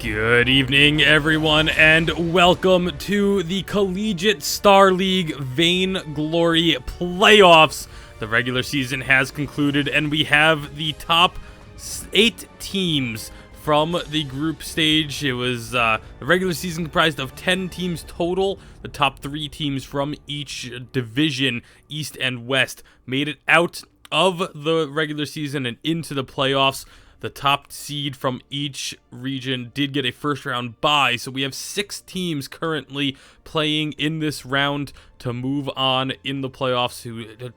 Good evening, everyone, and welcome to the Collegiate Star League Vainglory Playoffs. The regular season has concluded, and we have the top 8 teams from the group stage. It was the regular season comprised of 10 teams total. The top 3 teams from each division, East and West, made it out of the regular season and into the playoffs. The top seed from each region did get a first round bye, so we have 6 teams currently playing in this round to move on in the playoffs to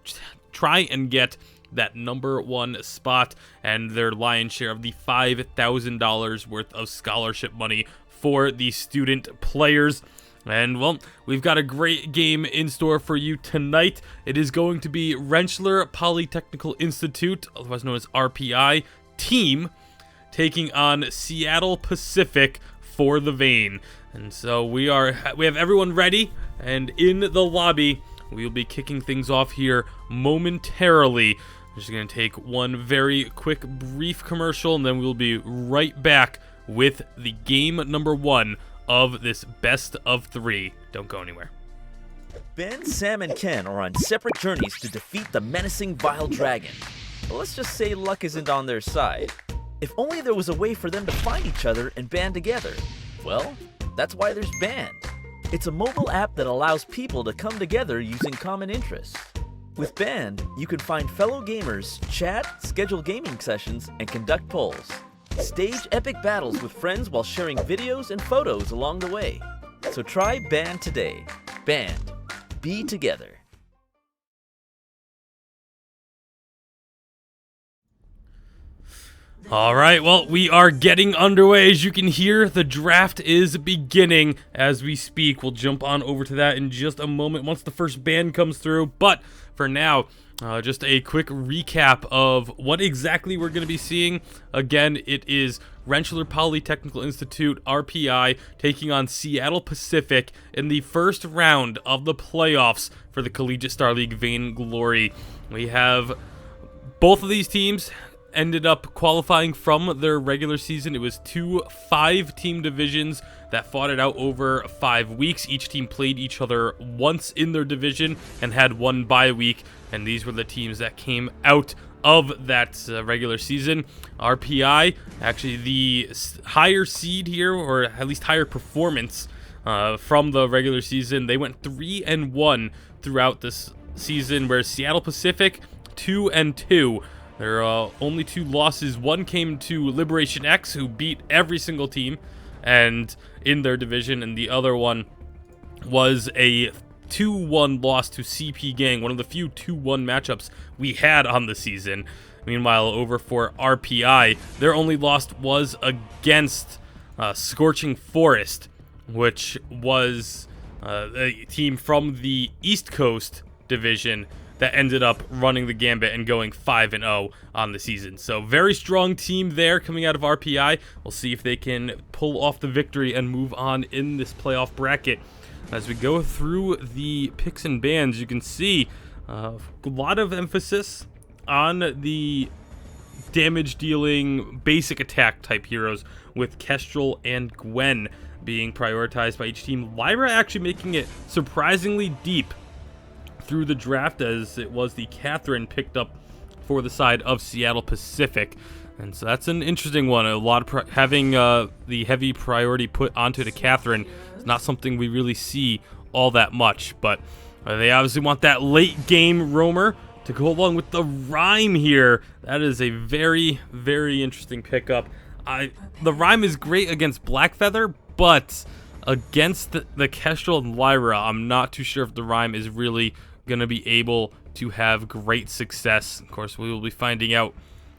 try and get that number 1 spot and their lion's share of the $5,000 worth of scholarship money for the student players. And, well, we've got a great game in store for you tonight. It is going to be Rentschler Polytechnical Institute, otherwise known as RPI, team taking on Seattle Pacific for the Vein. And so we have everyone ready, and in the lobby we will be kicking things off here momentarily. I'm just going to take one very quick brief commercial, and then we'll be right back with the game number 1 of this best of 3. Don't go anywhere. Ben, Sam, and Ken are on separate journeys to defeat the menacing Vile Dragon. But let's just say luck isn't on their side. If only there was a way for them to find each other and band together. Well, that's why there's Band. It's a mobile app that allows people to come together using common interests. With Band, you can find fellow gamers, chat, schedule gaming sessions, and conduct polls. Stage epic battles with friends while sharing videos and photos along the way. So try Band today. Band. Be together. All right, well, we are getting underway. As you can hear, the draft is beginning as we speak. We'll jump on over to that in just a moment once the first band comes through. But for now, just a quick recap of what exactly we're going to be seeing. Again, it is Rentschler Polytechnical Institute, RPI, taking on Seattle Pacific in the first round of the playoffs for the Collegiate Star League Vainglory. We have both of these teams ended up qualifying from their regular season. It was 2 5-team divisions that fought it out over 5 weeks. Each team played each other once in their division and had 1 bye week, and these were the teams that came out of that regular season. RPI, actually the higher seed here, or at least higher performance from the regular season. They went 3-1 throughout this season, whereas Seattle Pacific 2-2. There are only 2 losses. One came to Liberation X, who beat every single team and in their division, and the other one was a 2-1 loss to CP Gang, one of the few 2-1 matchups we had on the season. Meanwhile, over for RPI, their only loss was against Scorching Forest, which was a team from the East Coast division that ended up running the gambit and going 5-0 on the season. So very strong team there coming out of RPI. We'll see if they can pull off the victory and move on in this playoff bracket. As we go through the picks and bans, you can see a lot of emphasis on the damage-dealing basic attack type heroes, with Kestrel and Gwen being prioritized by each team. Lyra actually making it surprisingly deep through the draft, as it was the Catherine picked up for the side of Seattle Pacific. And so that's an interesting one. A lot of having the heavy priority put onto the Catherine is not something we really see all that much, but they obviously want that late game roamer to go along with the Rhyme here. That is a very, very interesting pickup. The Rhyme is great against Blackfeather, but against the Kestrel and Lyra, I'm not too sure if the Rhyme is really going to be able to have great success. Of course, we will be finding out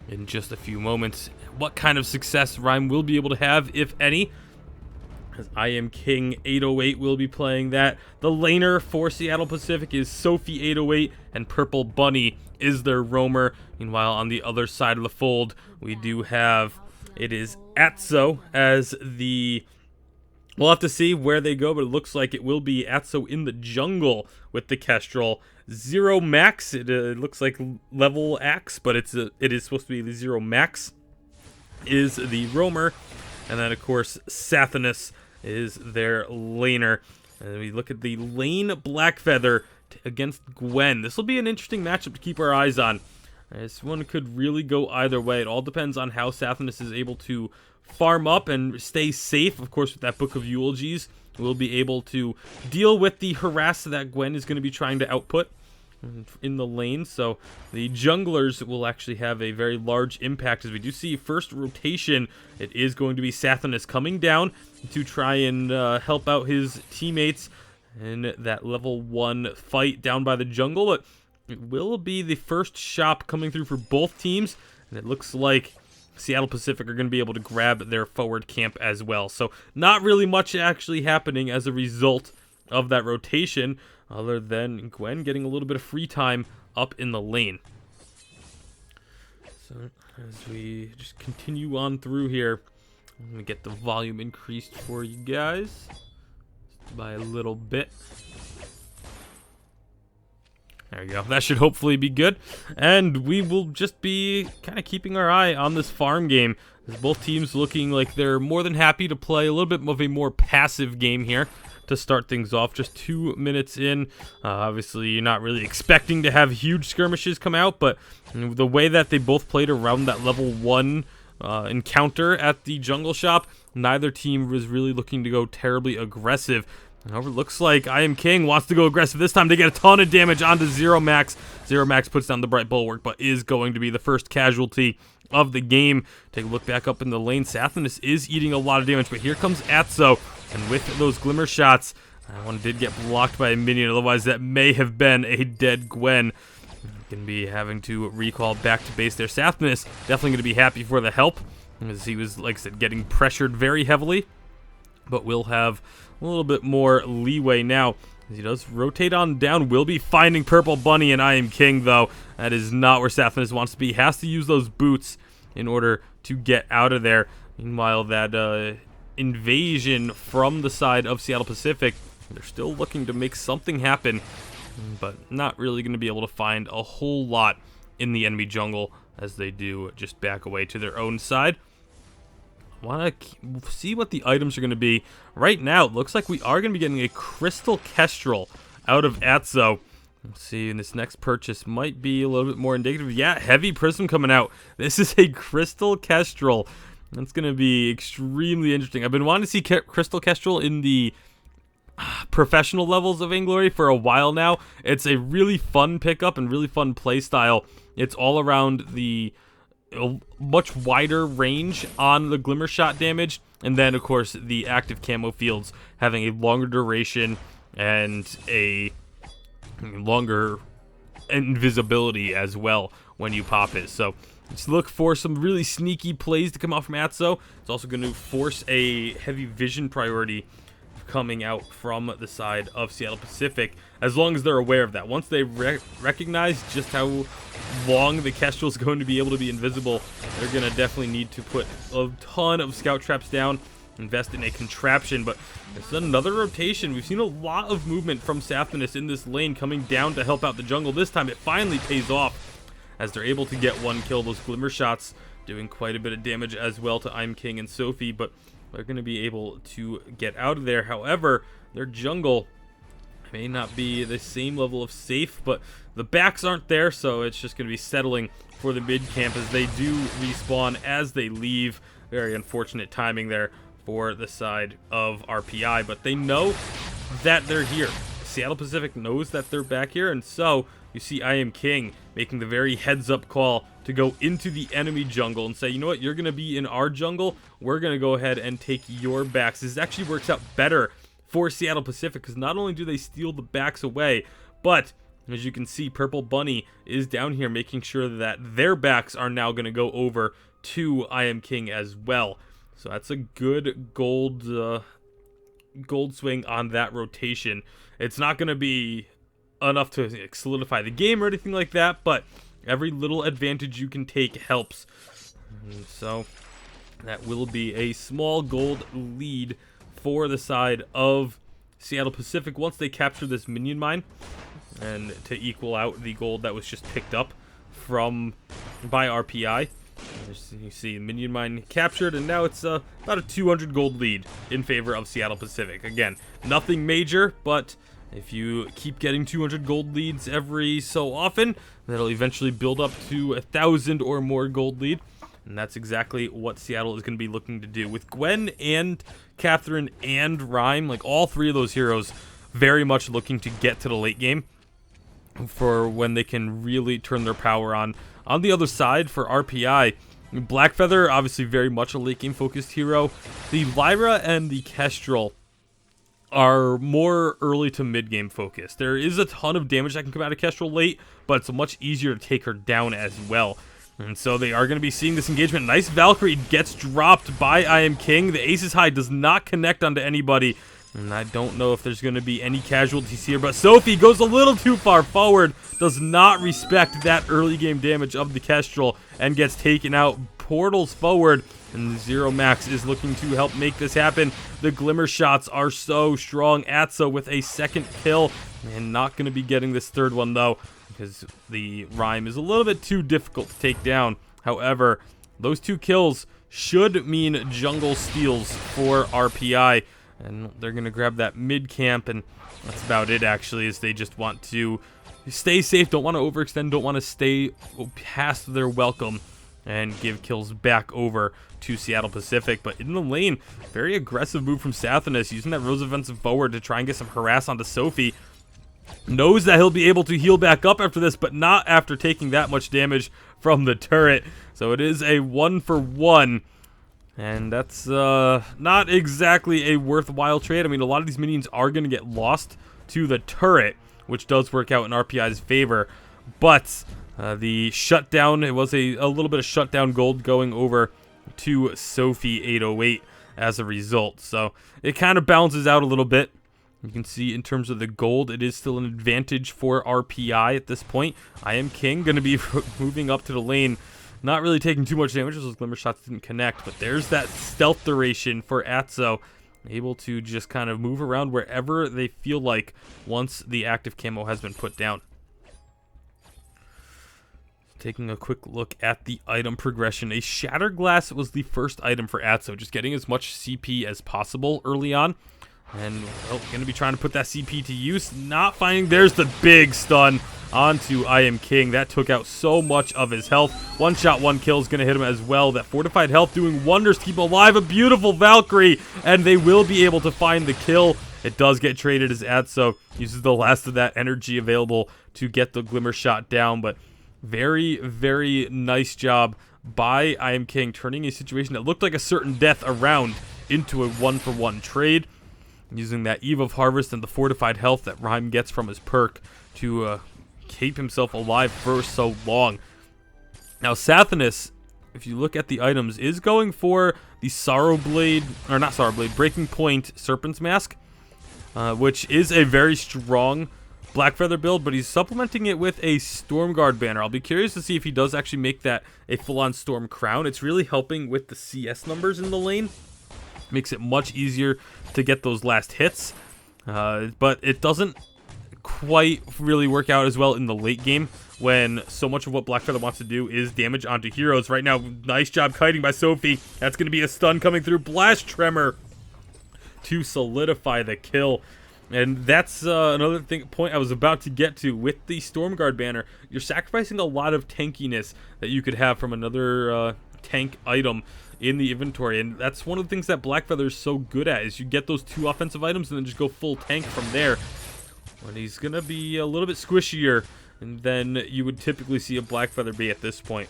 in just a few moments what kind of success Rhyme will be able to have, if any, as I Am King 808 will be playing that. The laner for Seattle Pacific is Sophie 808, and Purple Bunny is their roamer. Meanwhile, on the other side of the fold, we do have, it is Atso as the... We'll have to see where they go, but it looks like it will be Atso in the jungle with the Kestrel. Zero Max, it looks like level X, but it is supposed to be the Zero Max, is the roamer. And then, of course, Sathanas is their laner. And we look at the lane Blackfeather against Gwen. This will be an interesting matchup to keep our eyes on. This one could really go either way. It all depends on how Sathanas is able to farm up and stay safe. Of course, with that Book of Eulogies, we'll be able to deal with the harass that Gwen is going to be trying to output in the lane. So the junglers will actually have a very large impact, as we do see first rotation. It is going to be Sathanas coming down to try and help out his teammates in that level 1 fight down by the jungle. But it will be the first shop coming through for both teams, and it looks like Seattle Pacific are going to be able to grab their forward camp as well. So not really much actually happening as a result of that rotation, other than Gwen getting a little bit of free time up in the lane. So as we just continue on through here, I'm going to get the volume increased for you guys by a little bit. There we go. That should hopefully be good. And we will just be kind of keeping our eye on this farm game, as both teams looking like they're more than happy to play a little bit of a more passive game here to start things off. Just 2 minutes in. Obviously, you're not really expecting to have huge skirmishes come out, but the way that they both played around that level 1 encounter at the jungle shop, neither team was really looking to go terribly aggressive. However, looks like I Am King wants to go aggressive this time to get a ton of damage onto Zero Max. Zero Max puts down the Bright Bulwark, but is going to be the first casualty of the game. Take a look back up in the lane. Sathanas is eating a lot of damage, but here comes Atso, and with those glimmer shots, that one did get blocked by a minion. Otherwise, that may have been a dead Gwen. Going to be having to recall back to base there. Sathanas definitely going to be happy for the help, as he was, like I said, getting pressured very heavily, but will have a little bit more leeway now as he does rotate on down. Will be finding Purple Bunny and I Am King, though. That is not where Sathanas wants to be. Has to use those boots in order to get out of there. Meanwhile, that invasion from the side of Seattle Pacific, they're still looking to make something happen, but not really going to be able to find a whole lot in the enemy jungle, as they do just back away to their own side. Want to see what the items are going to be. Right now, it looks like we are going to be getting a Crystal Kestrel out of Atso. Let's see, and this next purchase might be a little bit more indicative. Yeah, Heavy Prism coming out. This is a Crystal Kestrel. That's going to be extremely interesting. I've been wanting to see Crystal Kestrel in the professional levels of Vainglory for a while now. It's a really fun pickup and really fun play style. It's all around the much wider range on the glimmer shot damage, and then of course the active camo fields having a longer duration and a longer invisibility as well when you pop it. So let's look for some really sneaky plays to come out from Atso. It's also going to force a heavy vision priority coming out from the side of Seattle Pacific, as long as they're aware of that. Once they recognize just how long the Kestrel is going to be able to be invisible, they're going to definitely need to put a ton of scout traps down, invest in a contraption. But it's another rotation. We've seen a lot of movement from Sathanas in this lane coming down to help out the jungle. This time it finally pays off, as they're able to get one kill. Those glimmer shots doing quite a bit of damage as well to I'm King and Sophie, but they're going to be able to get out of there. However, their jungle may not be the same level of safe, but the backs aren't there, so it's just going to be settling for the mid camp as they do respawn as they leave. Very unfortunate timing there for the side of RPI, but they know that they're here. Seattle Pacific knows that they're back here, and so you see I Am King making the very heads-up call to go into the enemy jungle and say, you know what, you're going to be in our jungle, we're going to go ahead and take your backs. This actually works out better for Seattle Pacific, because not only do they steal the backs away, but as you can see, Purple Bunny is down here making sure that their backs are now going to go over to I Am King as well. So that's a good gold swing on that rotation. It's not going to be enough to solidify the game or anything like that, but every little advantage you can take helps. And so that will be a small gold lead for the side of Seattle Pacific once they capture this minion mine, and to equal out the gold that was just picked up by RPI. You see minion mine captured, and now it's about a 200 gold lead in favor of Seattle Pacific. Again, nothing major, but if you keep getting 200 gold leads every so often, that'll eventually build up to 1,000 or more gold lead. And that's exactly what Seattle is going to be looking to do. With Gwen and Catherine and Rhyme, like all three of those heroes, very much looking to get to the late game for when they can really turn their power on. On the other side, for RPI, Blackfeather, obviously very much a late game focused hero. The Lyra and the Kestrel are more early to mid game focused. There is a ton of damage that can come out of Kestrel late, but it's much easier to take her down as well. And so they are going to be seeing this engagement. Nice Valkyrie gets dropped by I Am King. The Aces High does not connect onto anybody. And I don't know if there's going to be any casualties here, but Sophie goes a little too far forward, does not respect that early game damage of the Kestrel, and gets taken out. Portals forward, and Zero Max is looking to help make this happen. The Glimmer shots are so strong. Atso with a second kill, and not going to be getting this third one, though, because the Rhyme is a little bit too difficult to take down. However, those 2 kills should mean jungle steals for RPI. And they're going to grab that mid camp, and that's about it, actually, is they just want to stay safe, don't want to overextend, don't want to stay past their welcome and give kills back over to Seattle Pacific. But in the lane, very aggressive move from Sathanas, using that Rose offensive forward to try and get some harass onto Sophie. Knows that he'll be able to heal back up after this, but not after taking that much damage from the turret. So it is a 1-for-1. And that's not exactly a worthwhile trade. I mean, a lot of these minions are going to get lost to the turret, which does work out in RPI's favor. But the shutdown, it was a little bit of shutdown gold going over to Sophie 808 as a result. So it kind of balances out a little bit. You can see in terms of the gold, it is still an advantage for RPI at this point. I Am King going to be moving up to the lane. Not really taking too much damage, as those Glimmer shots didn't connect, but there's that stealth duration for Atso, able to just kind of move around wherever they feel like once the active camo has been put down. Taking a quick look at the item progression, a Shatter Glass was the first item for Atso, just getting as much CP as possible early on. And going to be trying to put that CP to use, not finding, there's the big stun onto I Am King. That took out so much of his health. One shot, 1 kill is going to hit him as well. That fortified health doing wonders to keep alive. A beautiful Valkyrie, and they will be able to find the kill. It does get traded as Atso uses the last of that energy available to get the Glimmer shot down, but very, very nice job by I Am King, turning a situation that looked like a certain death around into a 1-for-1 trade, using that Eve of Harvest and the fortified health that Rhyme gets from his perk to keep himself alive for so long. Now, Sathanas, if you look at the items, is going for the Sorrow Blade, or not Sorrow Blade, Breaking Point Serpent's Mask, which is a very strong Blackfeather build, but he's supplementing it with a Stormguard banner. I'll be curious to see if he does actually make that a full-on Storm Crown. It's really helping with the CS numbers in the lane. Makes it much easier to get those last hits, but it doesn't quite really work out as well in the late game when so much of what Blackfeather wants to do is damage onto heroes. Right now, nice job kiting by Sophie. That's going to be a stun coming through. Blast Tremor to solidify the kill. And that's another point I was about to get to with the Stormguard banner. You're sacrificing a lot of tankiness that you could have from another tank item in the inventory, and that's one of the things that Blackfeather is so good at, is you get those 2 offensive items and then just go full tank from there. But he's gonna be a little bit squishier than you would typically see a Blackfeather be at this point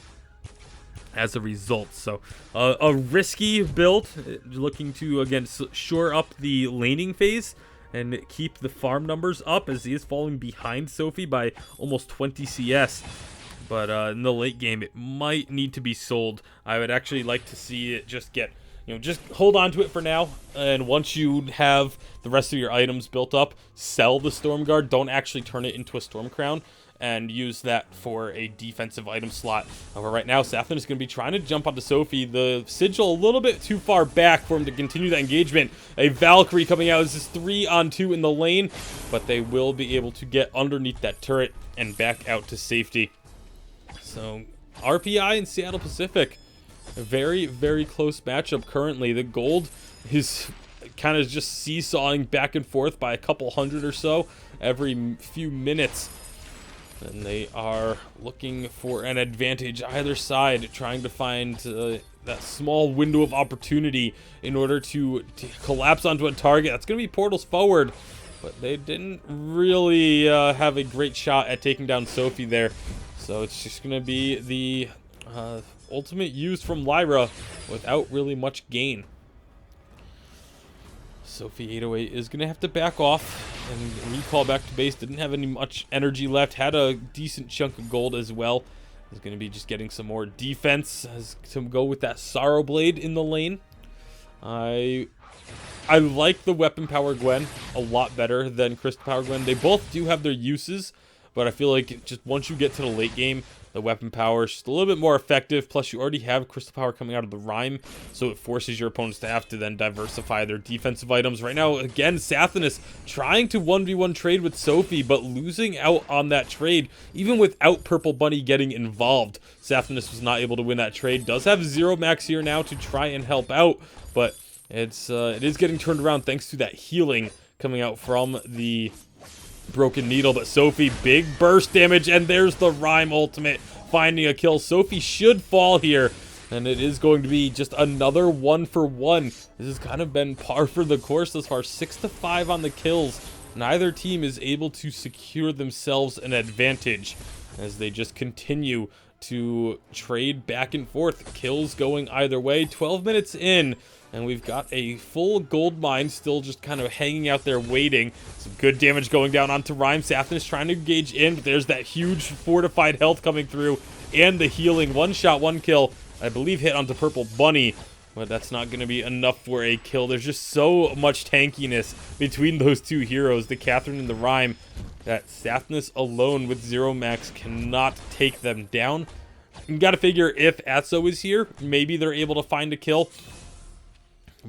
as a result. So a risky build, looking to again shore up the laning phase and keep the farm numbers up, as he is falling behind Sophie by almost 20 CS. But in the late game, it might need to be sold. I would actually like to see it just get, just hold on to it for now. And once you have the rest of your items built up, sell the Stormguard. Don't actually turn it into a Storm Crown, and use that for a defensive item slot. However, right now, Sathan is going to be trying to jump onto Sophie. The Sigil a little bit too far back for him to continue that engagement. A Valkyrie coming out. This is 3-on-2 in the lane, but they will be able to get underneath that turret and back out to safety. So RPI and Seattle Pacific A very, very close matchup currently. The gold is kind of just seesawing back and forth by a couple hundred or so every few minutes. And they are looking for an advantage either side, trying to find that small window of opportunity in order to collapse onto a target. That's going to be portals forward, but they didn't really have a great shot at taking down Sophie there. So it's just going to be the ultimate used from Lyra without really much gain. Sophie 808 is going to have to back off and recall back to base. Didn't have any much energy left. Had a decent chunk of gold as well. Is going to be just getting some more defense. Has to go with that Sorrow Blade in the lane. I like the Weapon Power Gwen a lot better than Crystal Power Gwen. They both do have their uses, but I feel like just once you get to the late game, the Weapon Power is just a little bit more effective. Plus, you already have Crystal Power coming out of the Rhyme, so it forces your opponents to have to then diversify their defensive items. Right now, again, Sathanas trying to 1v1 trade with Sophie, but losing out on that trade, even without Purple Bunny getting involved. Sathanas was not able to win that trade. Does have Zero Max here now to try and help out, but it is getting turned around thanks to that healing coming out from the Broken Needle. But Sophie, big burst damage, and there's the Rhyme ultimate finding a kill. Sophie should fall here, and it is going to be just another 1-for-1. This has kind of been par for the course thus far. 6-5 on the kills. Neither team is able to secure themselves an advantage as they just continue to trade back and forth. Kills going either way. 12 minutes in, and we've got a full gold mine still just kind of hanging out there waiting. Some good damage going down onto Rhyme. Sathanas trying to engage in, but there's that huge fortified health coming through and the healing. One shot, one kill. I believe hit onto Purple Bunny, but that's not going to be enough for a kill. There's just so much tankiness between those two heroes, the Catherine and the Rhyme, that Sathanas alone with Zero Max cannot take them down. You got to figure if Atso is here, maybe they're able to find a kill.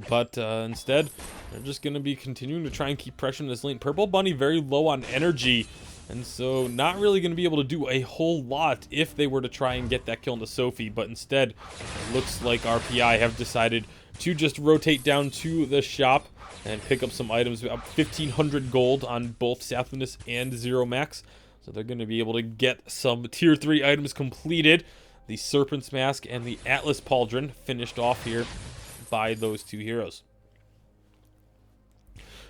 But instead, they're just going to be continuing to try and keep pressure in this lane. Purple Bunny very low on energy, and so not really going to be able to do a whole lot if they were to try and get that kill into Sophie. But instead, it looks like RPI have decided to just rotate down to the shop and pick up some items. About 1,500 gold on both Sathanas and Zero Max. So they're going to be able to get some tier 3 items completed. The Serpent's Mask and the Atlas Pauldron finished off here by those two heroes.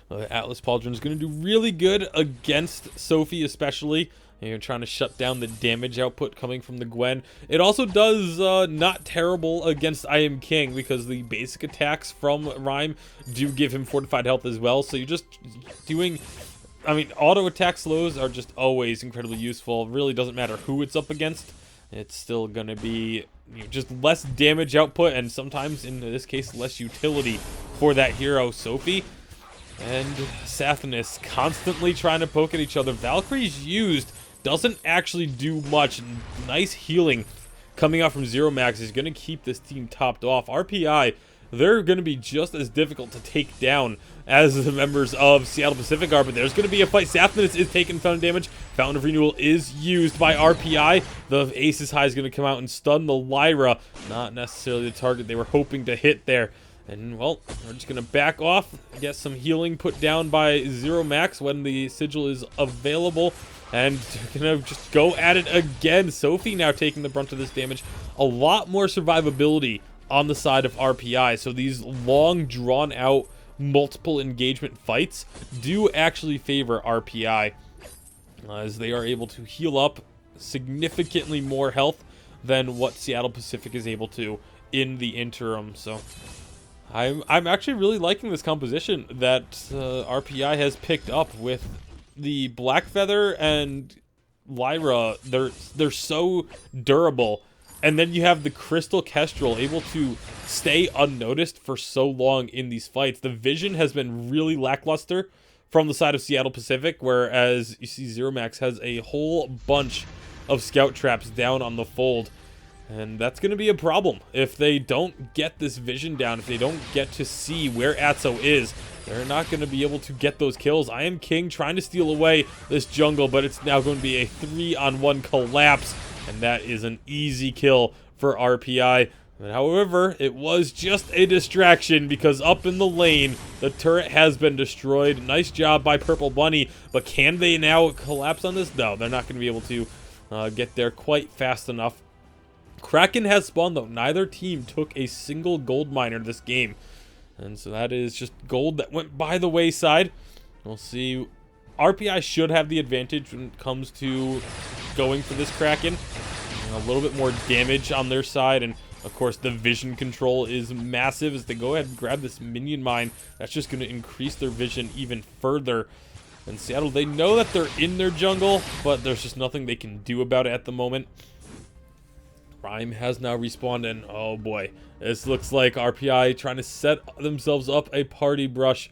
Atlas Pauldron is going to do really good against Sophie, especially. You're trying to shut down the damage output coming from the Gwen. It also does not terrible against I Am King, because the basic attacks from Rhyme do give him fortified health as well. So you're just doing... I mean, auto attack slows are just always incredibly useful. It really doesn't matter who it's up against. It's still going to be just less damage output, and sometimes, in this case, less utility for that hero, Sophie. And Sathanas constantly trying to poke at each other. Valkyrie's used, doesn't actually do much. Nice healing coming out from Zero Max is going to keep this team topped off. RPI, they're going to be just as difficult to take down as the members of Seattle Pacific are, but there's going to be a fight. Sathanas is taking fountain damage. Fountain of Renewal is used by RPI. The Aces High is going to come out and stun the Lyra. Not necessarily the target they were hoping to hit there. And, well, we're just going to back off, get some healing put down by Zero Max when the Sigil is available, and going to just go at it again. Sophie now taking the brunt of this damage. A lot more survivability on the side of RPI, so these long, drawn-out, multiple engagement fights do actually favor RPI, as they are able to heal up significantly more health than what Seattle Pacific is able to in the interim. So I'm actually really liking this composition that RPI has picked up with the Blackfeather and Lyra. They're so durable. And then you have the Crystal Kestrel able to stay unnoticed for so long in these fights. The vision has been really lackluster from the side of Seattle Pacific, whereas you see Zero Max has a whole bunch of scout traps down on the fold. And that's going to be a problem. If they don't get this vision down, if they don't get to see where Atso is, they're not going to be able to get those kills. I Am King trying to steal away this jungle, but it's now going to be a 3-on-1 collapse. And that is an easy kill for RPI. However, it was just a distraction because up in the lane, the turret has been destroyed. Nice job by Purple Bunny, but can they now collapse on this? No, they're not going to be able to get there quite fast enough. Kraken has spawned, though. Neither team took a single gold miner this game. And so that is just gold that went by the wayside. We'll see. RPI should have the advantage when it comes to going for this Kraken. A little bit more damage on their side, and of course the vision control is massive as they go ahead and grab this minion mine. That's just going to increase their vision even further. And Seattle, they know that they're in their jungle, but there's just nothing they can do about it at the moment. Rhyme has now respawned, and oh boy, this looks like RPI trying to set themselves up a party brush.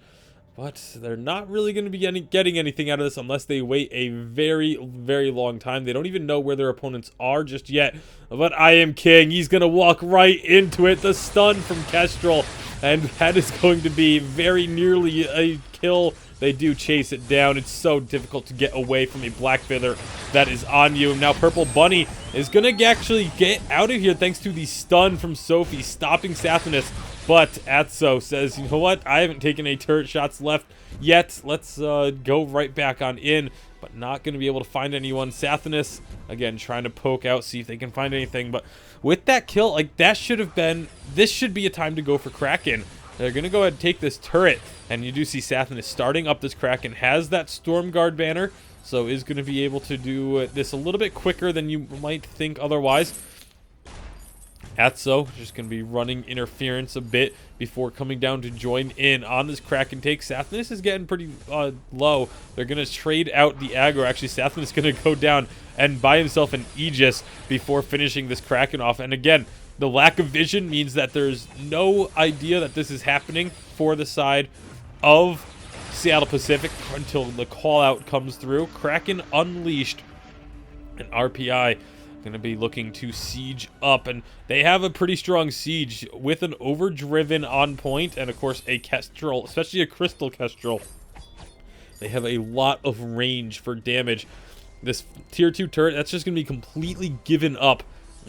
But they're not really going to be getting anything out of this unless they wait a very, very long time. They don't even know where their opponents are just yet. But I Am King, he's going to walk right into it. The stun from Kestrel. And that is going to be very nearly a kill. They do chase it down. It's so difficult to get away from a Black Feather that is on you. Now Purple Bunny is going to actually get out of here thanks to the stun from Sophie, stopping Sathanas. But Atso says, you know what? I haven't taken any turret shots left yet. Let's go right back on in. But not going to be able to find anyone. Sathanas, again, trying to poke out, see if they can find anything. But with that kill, like, that should have been... This should be a time to go for Kraken. They're going to go ahead and take this turret. And you do see Sathanas starting up this Kraken. Has that Stormguard banner. So is going to be able to do this a little bit quicker than you might think otherwise. Atso just going to be running interference a bit before coming down to join in on this Kraken take. Sathanas is getting pretty low. They're going to trade out the aggro. Actually, Sathanas is going to go down and buy himself an Aegis before finishing this Kraken off. And again, the lack of vision means that there's no idea that this is happening for the side of Seattle Pacific until the call out comes through. Kraken unleashed, and RPI going to be looking to siege up, and they have a pretty strong siege with an overdriven on point, and of course a Kestrel, especially a Crystal Kestrel. They have a lot of range for damage. This tier 2 turret, that's just going to be completely given up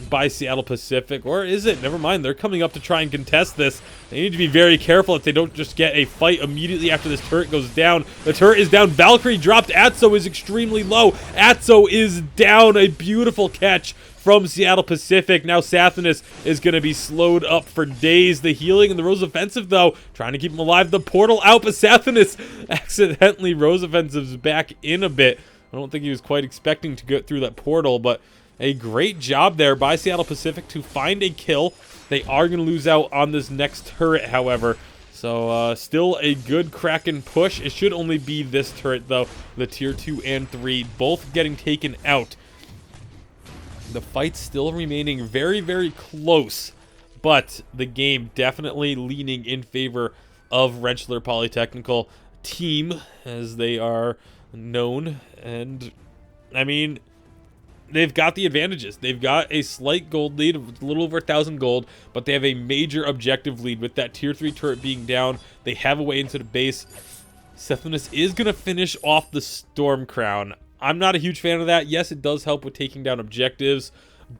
by Seattle Pacific, or is it? Never mind, they're coming up to try and contest this. They need to be very careful that they don't just get a fight immediately after this turret goes down. The turret is down. Valkyrie dropped. Atso is extremely low. Atso is down. A beautiful catch from Seattle Pacific. Now Sathanas is going to be slowed up for days. The healing and the Rose Offensive, though, trying to keep him alive. The portal out, but Sathanas accidentally Rose Offensive's back in a bit. I don't think he was quite expecting to get through that portal, but a great job there by Seattle Pacific to find a kill. They are going to lose out on this next turret, however. So still a good Kraken push. It should only be this turret, though. The tier 2 and 3 both getting taken out. The fight's still remaining very, very close. But the game definitely leaning in favor of Rensselaer Polytechnical team, as they are known. And, I mean, they've got the advantages. They've got a slight gold lead of a little over 1,000 gold, but they have a major objective lead with that tier 3 turret being down. They have a way into the base. Sathanas is going to finish off the Storm Crown. I'm not a huge fan of that. Yes, it does help with taking down objectives,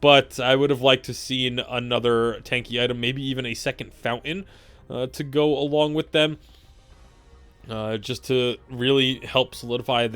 but I would have liked to seen another tanky item, maybe even a second fountain to go along with them, just to really help solidify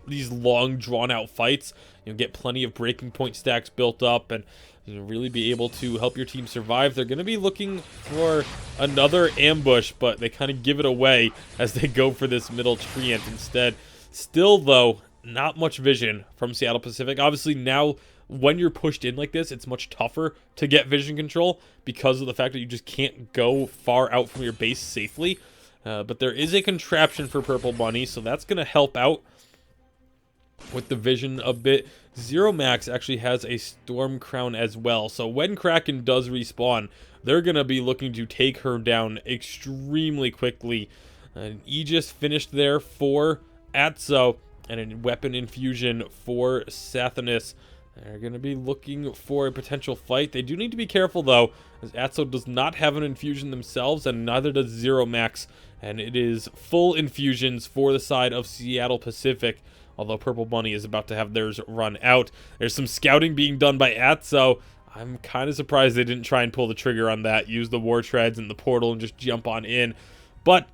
these long drawn-out fights. You know, get plenty of breaking point stacks built up, and you know, really be able to help your team survive. They're going to be looking for another ambush, but they kind of give it away as they go for this middle treant instead. Still, though, not much vision from Seattle Pacific. Obviously, now when you're pushed in like this, it's much tougher to get vision control because of the fact that you just can't go far out from your base safely. But there is a contraption for Purple Bunny, so that's going to help out with the vision a bit. Zero Max actually has a Storm Crown as well, so when Kraken does respawn, they're going to be looking to take her down extremely quickly. An Aegis finished there for Atso, and a weapon infusion for Sathanas. They're going to be looking for a potential fight. They do need to be careful, though, as Atso does not have an infusion themselves, and neither does Zero Max, and it is full infusions for the side of Seattle Pacific, although Purple Bunny is about to have theirs run out. There's some scouting being done by Atso. I'm kind of surprised they didn't try and pull the trigger on that, use the war treads and the portal and just jump on in. But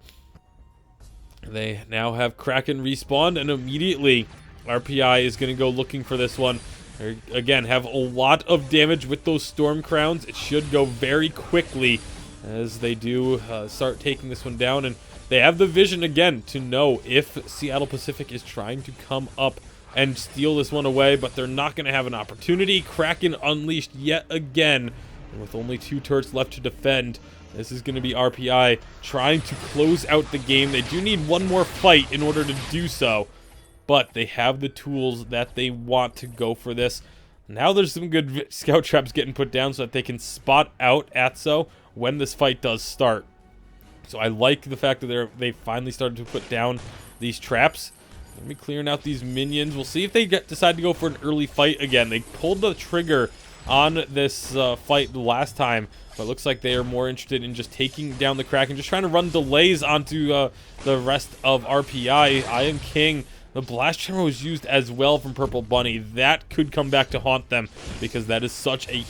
they now have Kraken respawn, and immediately RPI is going to go looking for this one. They, again, have a lot of damage with those Storm Crowns. It should go very quickly as they do start taking this one down. And they have the vision, again, to know if Seattle Pacific is trying to come up and steal this one away, but they're not going to have an opportunity. Kraken unleashed yet again, and with only 2 turrets left to defend. This is going to be RPI trying to close out the game. They do need one more fight in order to do so, but they have the tools that they want to go for this. Now there's some good scout traps getting put down so that they can spot out Atso when this fight does start. So I like the fact that they finally started to put down these traps. Let me clearing out these minions. We'll see if they decide to go for an early fight again. They pulled the trigger on this fight last time, but it looks like they are more interested in just taking down the Kraken, just trying to run delays onto the rest of RPI. I Am King. The blast tremor was used as well from Purple Bunny. That could come back to haunt them because that is such a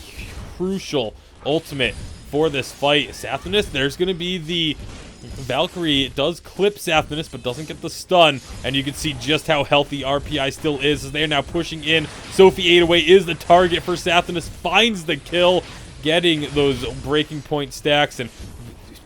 crucial ultimate for this fight. Sathanas, there's going to be the Valkyrie. It does clip Sathanas, but doesn't get the stun, and you can see just how healthy RPI still is as they are now pushing in. Sophie 808 is the target for Sathanas, finds the kill, getting those breaking point stacks, and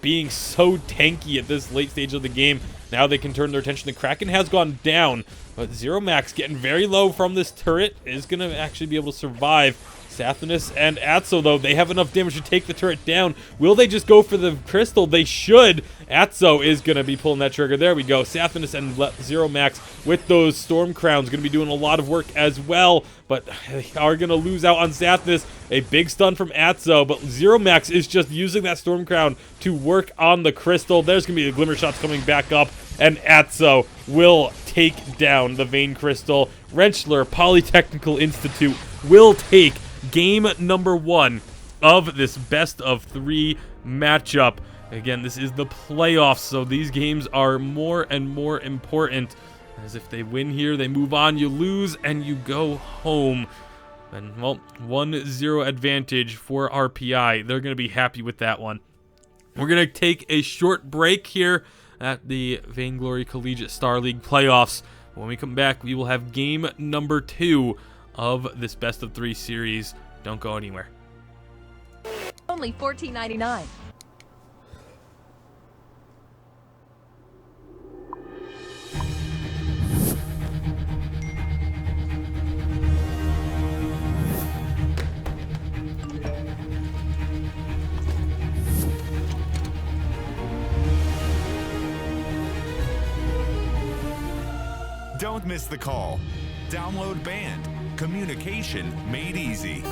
being so tanky at this late stage of the game. Now they can turn their attention. The Kraken has gone down, but Zero Max getting very low from this turret is going to actually be able to survive. Sathanas and Atso, though, they have enough damage to take the turret down. Will they just go for the crystal? They should. Atso is going to be pulling that trigger. There we go. Sathanas and Zero Max with those Storm Crowns going to be doing a lot of work as well, but they are going to lose out on Sathanas. A big stun from Atso, but Zero Max is just using that Storm Crown to work on the crystal. There's going to be the Glimmer Shots coming back up, and Atso will take down the Vein Crystal. Wrenchler Polytechnical Institute will take game number 1 of this best of 3 matchup. Again, this is the playoffs, so these games are more and more important, as if they win here, they move on. You lose and you go home. And, well, 1-0 advantage for RPI. They're going to be happy with that one. We're going to take a short break here at the Vainglory Collegiate Star League playoffs. When we come back, we will have game number 2 of this best of 3 series. Don't go anywhere. Only $14.99. Don't miss the call. Download Band. Communication made easy.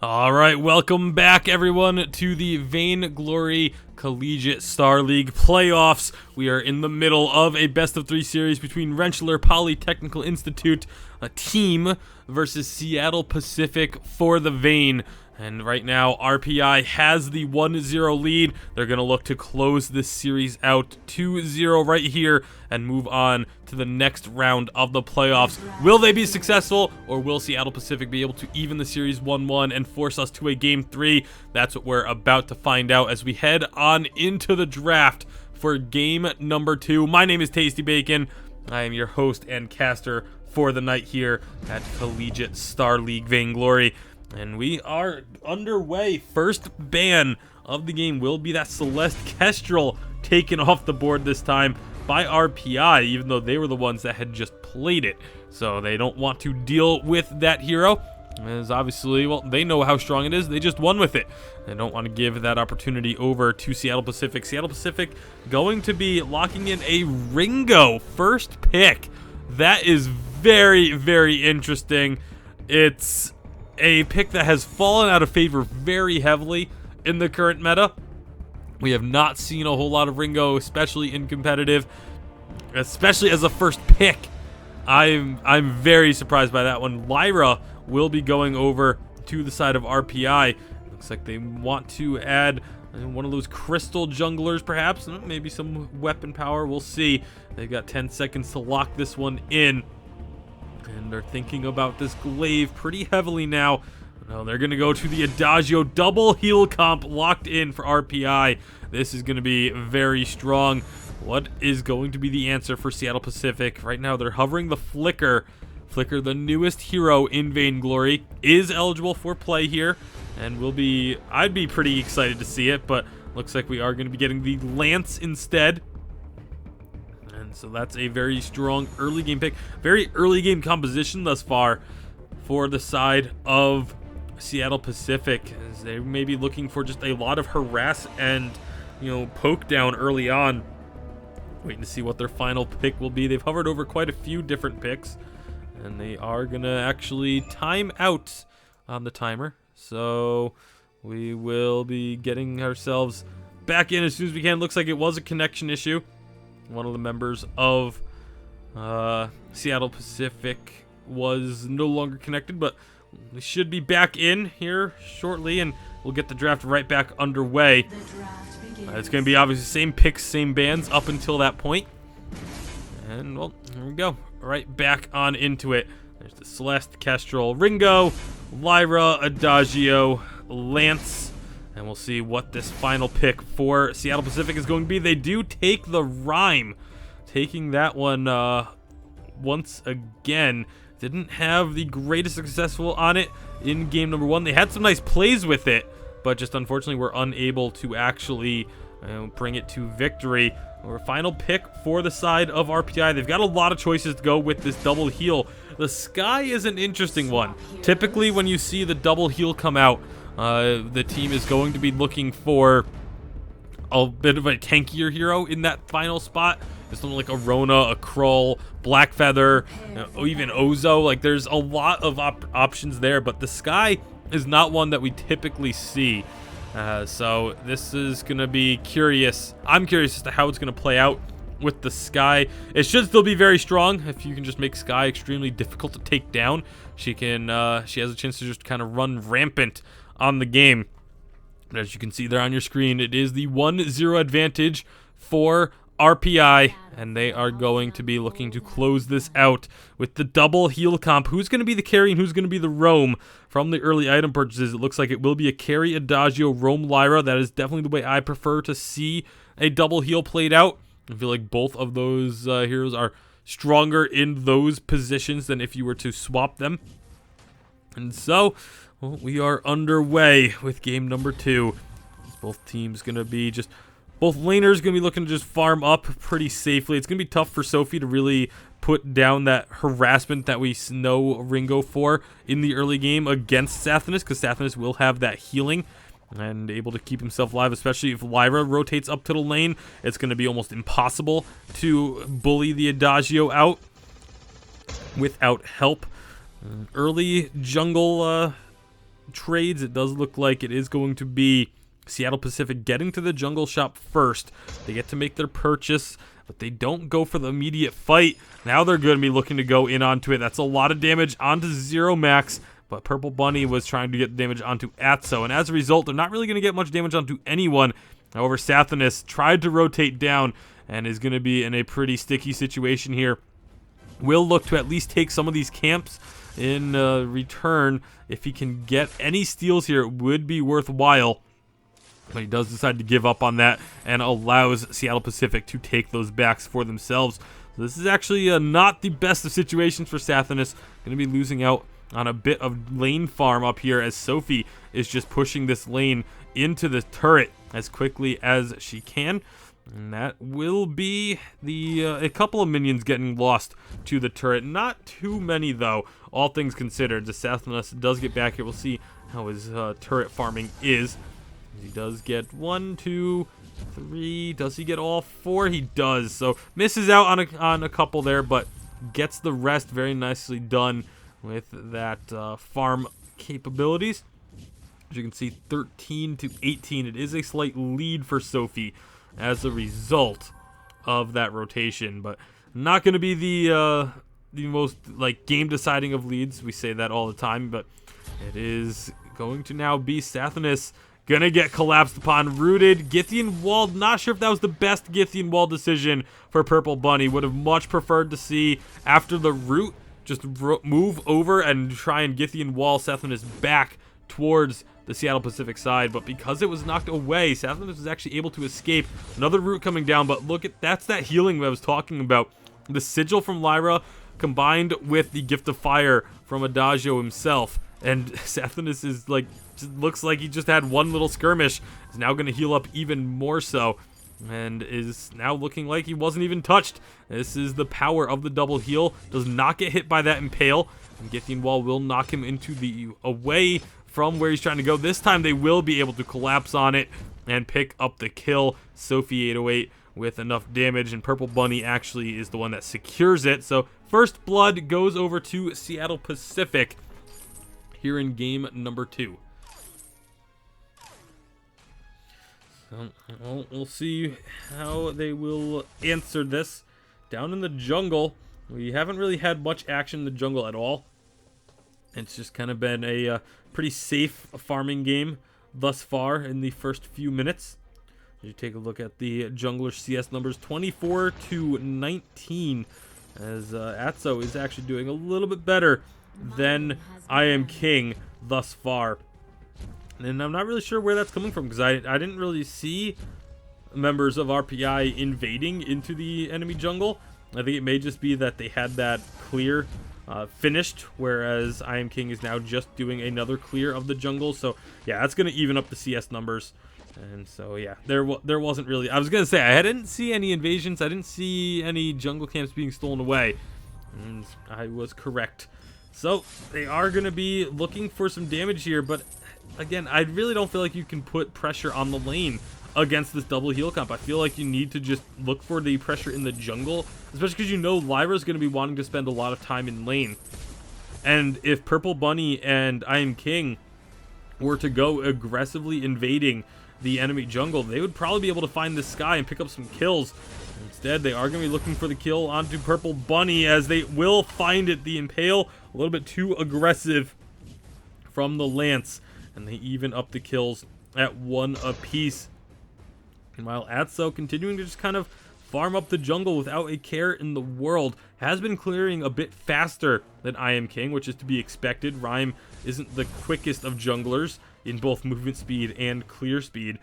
All right, welcome back, everyone, to the Vainglory Collegiate Star League playoffs. We are in the middle of a best-of-3 series between Rensselaer Polytechnical Institute, a team, versus Seattle Pacific for the Vane. And right now, RPI has the 1-0 lead. They're going to look to close this series out 2-0 right here and move on to the next round of the playoffs. Will they be successful, or will Seattle Pacific be able to even the series 1-1 and force us to a Game 3? That's what we're about to find out as we head on into the draft for game number 2. My name is Tasty Bacon. I am your host and caster for the night here at Collegiate Star League Vainglory. And we are underway. First ban of the game will be that Celeste Kestrel taken off the board this time by RPI, even though they were the ones that had just played it. So they don't want to deal with that hero, as obviously, well, they know how strong it is. They just won with it. They don't want to give that opportunity over to Seattle Pacific. Seattle Pacific going to be locking in a Ringo first pick. That is very, very interesting. It's a pick that has fallen out of favor very heavily in the current meta. We have not seen a whole lot of Ringo, especially in competitive, especially as a first pick. I'm very surprised by that one. Lyra will be going over to the side of RPI. Looks like they want to add one of those crystal junglers, perhaps. Maybe some weapon power. We'll see. They've got 10 seconds to lock this one in. And they're thinking about this glaive pretty heavily now. No, they're going to go to the Adagio double heal comp locked in for RPI. This is going to be very strong. What is going to be the answer for Seattle Pacific? Right now, they're hovering the Flicker. Flicker, the newest hero in Vainglory, is eligible for play here. And I'd be pretty excited to see it, but looks like we are going to be getting the Lance instead. So that's a very strong early game pick. Very early game composition thus far for the side of Seattle Pacific, as they may be looking for just a lot of harass and, poke down early on. Waiting to see what their final pick will be. They've hovered over quite a few different picks, and they are going to actually time out on the timer. So we will be getting ourselves back in as soon as we can. Looks like it was a connection issue. One of the members of Seattle Pacific was no longer connected, but we should be back in here shortly, and we'll get the draft right back underway. It's going to be obviously same picks, same bands up until that point. And, well, here we go. Right back on into it. There's the Celeste, Kestrel, Ringo, Lyra, Adagio, Lance. And we'll see what this final pick for Seattle Pacific is going to be. They do take the Rhyme. Taking that one once again. Didn't have the greatest successful on it in game number 1. They had some nice plays with it, but just unfortunately were unable to actually bring it to victory. Our final pick for the side of RPI. They've got a lot of choices to go with this double heal. The Sky is an interesting one. Typically when you see the double heal come out, the team is going to be looking for a bit of a tankier hero in that final spot. Something like a Rona, a Krull, Blackfeather, even Ozo. Like, there's a lot of options there, but the Sky is not one that we typically see. So this is going to be curious. I'm curious as to how it's going to play out with the Sky. It should still be very strong. If you can just make Sky extremely difficult to take down, she has a chance to just kind of run rampant on the game. But as you can see there on your screen, it is the 1-0 advantage for RPI, and they are going to be looking to close this out with the double heal comp. Who's going to be the carry and who's going to be the roam from the early item purchases? It looks like it will be a carry Adagio, roam Lyra. That is definitely the way I prefer to see a double heal played out. I feel like both of those heroes are stronger in those positions than if you were to swap them. And so, well, we are underway with game number 2. Both teams going to be both laners going to be looking to just farm up pretty safely. It's going to be tough for Sophie to really put down that harassment that we know Ringo for in the early game against Sathanas, because Sathanas will have that healing and able to keep himself alive, especially if Lyra rotates up to the lane. It's going to be almost impossible to bully the Adagio out without help. Early jungle trades, it does look like it is going to be Seattle Pacific getting to the jungle shop first. They get to make their purchase, but they don't go for the immediate fight. Now they're going to be looking to go in onto it. That's a lot of damage onto Zero Max, but Purple Bunny was trying to get damage onto Atso, and as a result, they're not really going to get much damage onto anyone. However, Sathanas tried to rotate down and is going to be in a pretty sticky situation here. Will look to at least take some of these camps in return. If he can get any steals here, it would be worthwhile. But he does decide to give up on that and allows Seattle Pacific to take those backs for themselves. So this is actually not the best of situations for Sathanas. Going to be losing out on a bit of lane farm up here as Sophie is just pushing this lane into the turret as quickly as she can. And that will be the a couple of minions getting lost to the turret. Not too many, though, all things considered. The Sathanas does get back here. We'll see how his turret farming is. He does get 1, 2, 3. Does he get all 4? He does. So misses out on a couple there, but gets the rest very nicely done with that farm capabilities. As you can see, 13 to 18. It is a slight lead for Sophie as a result of that rotation, but not going to be the most like game deciding of leads. We say that all the time, but it is going to now be Sathanas gonna get collapsed upon, rooted. Githian Wall, not sure if that was the best Githian Wall decision for Purple Bunny. Would have much preferred to see after the root just move over and try and Githian Wall Sathanas back towards the Seattle Pacific side, but because it was knocked away, Sathanas was actually able to escape. Another root coming down, but look at that's that healing I was talking about. The sigil from Lyra combined with the gift of fire from Adagio himself, and Sathanas is like, looks like he just had one little skirmish. Is now going to heal up even more so, and is now looking like he wasn't even touched. This is the power of the double heal. Does not get hit by that impale, and Githian Wall will knock him into the away from where he's trying to go. This time they will be able to collapse on it and pick up the kill. Sophie 808 with enough damage, and Purple Bunny actually is the one that secures it. So first blood goes over to Seattle Pacific here in game number 2. So we'll see how they will answer this. Down in the jungle, we haven't really had much action in the jungle at all. It's just kind of been a pretty safe farming game thus far in the first few minutes. You take a look at the jungler CS numbers, 24 to 19, as Atso is actually doing a little bit better than I Am King thus far. And I'm not really sure where that's coming from, because I didn't really see members of RPI invading into the enemy jungle. I think it may just be that they had that clear finished, whereas I Am King is now just doing another clear of the jungle. So yeah, that's going to even up the CS numbers. And so yeah, there wasn't really, I was going to say, I didn't see any invasions, I didn't see any jungle camps being stolen away, and I was correct. So they are going to be looking for some damage here, but again, I really don't feel like you can put pressure on the lane against this double heal comp. I feel like you need to just look for the pressure in the jungle, especially because you know Lyra's going to be wanting to spend a lot of time in lane. And if Purple Bunny and I Am King were to go aggressively invading the enemy jungle, they would probably be able to find this Sky and pick up some kills. Instead, they are going to be looking for the kill onto Purple Bunny, as they will find it. The Impale, a little bit too aggressive from the Lance, and they even up the kills at 1 apiece. And while Atso continuing to just kind of farm up the jungle without a care in the world, has been clearing a bit faster than I Am King, which is to be expected. Rhyme isn't the quickest of junglers in both movement speed and clear speed.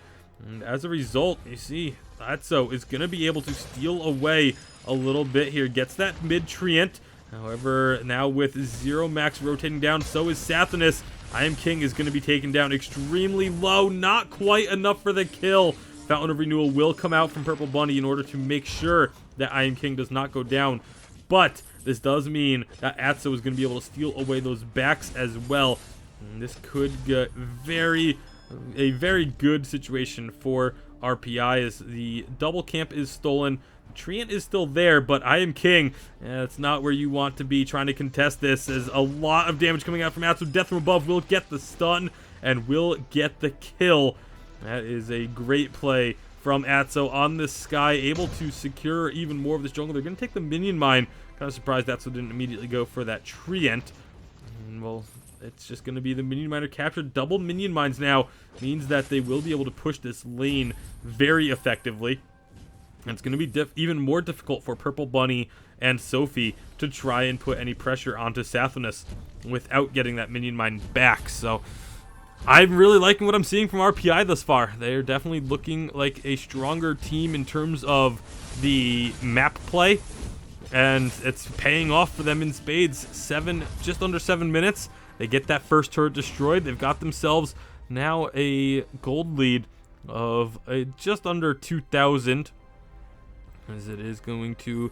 And as a result, you see, Atso is going to be able to steal away a little bit here. Gets that mid-treant. However, now with Zero Max rotating down, so is Sathanas. I Am King is going to be taken down extremely low. Not quite enough for the kill. Fountain of Renewal will come out from Purple Bunny in order to make sure that I Am King does not go down. But this does mean that Atso is going to be able to steal away those backs as well. And this could get a very good situation for RPI as the double camp is stolen. Treant is still there, but I am king. It's not where you want to be trying to contest this. There's a lot of damage coming out from Atso. Death from above will get the stun and will get the kill. That is a great play from Atso on this Sky, able to secure even more of this jungle. They're going to take the minion mine. Kind of surprised Atso didn't immediately go for that Treant. And, well, it's just going to be the minion miner captured. Double minion mines now means that they will be able to push this lane very effectively. And it's going to be even more difficult for Purple Bunny and Sophie to try and put any pressure onto Sathanas without getting that minion mine back. So I'm really liking what I'm seeing from RPI thus far. They're definitely looking like a stronger team in terms of the map play, and it's paying off for them in spades. Just under 7 minutes, they get that first turret destroyed. They've got themselves now a gold lead of just under 2,000, as it is going to